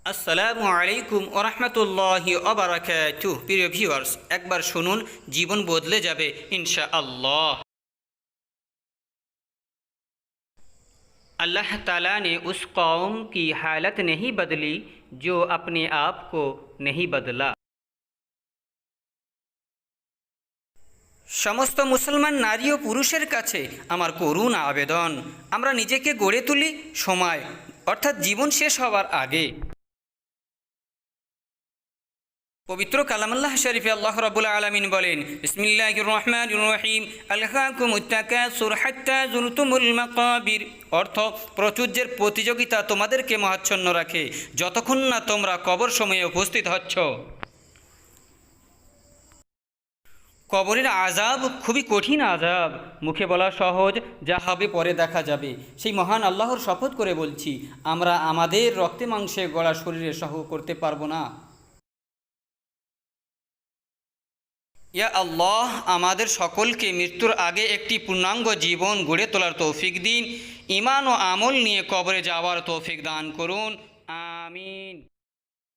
আসসালামু আলাইকুম ওয়া রাহমাতুল্লাহি ওয়া বারাকাতুহু। প্রিয় ভিউয়ার্স, একবার শুনুন, জীবন বদলে যাবে इंशाअल्लाह। अल्लाह ताला ने उस कौम की हालत नहीं बदली जो अपने आप को नहीं बदला। সমস্ত মুসলমান নারী ও পুরুষের কাছে আমার করুণ আবেদন, আমরা নিজেকে গড়ে তুলি সময় অর্থাৎ জীবন শেষ হওয়ার আগে। পবিত্র কালামুল্লাহ শরীফে আল্লাহ রাব্বুল আলামিন বলেন, বিসমিল্লাহির রহমানির রহিম, আলহাকুমুত তাকাসুর হাত্তা যুরতুমুল মাকাবির। অর্থ, প্রাচুর্যের প্রতিযোগিতা তোমাদেরকে মোহাচ্ছন্ন রাখে যতক্ষণ না তোমরা কবর সময়ে উপস্থিত হচ্ছ। কবরের আযাব খুবই কঠিন আযাব, মুখে বলা সহজ, যা হবে পরে দেখা যাবে। সেই মহান আল্লাহর শপথ করে বলছি, আমরা আমাদের রক্তে মাংসে গড়া শরীরে সহ করতে পারবো না। ইয়া আল্লাহ, আমাদের সকলকে মৃত্যুর আগে একটি পূর্ণাঙ্গ জীবন গড়ে তোলার তৌফিক দিন। ঈমান ও আমল নিয়ে কবরে যাওয়ার তৌফিক দান করুন, আমিন।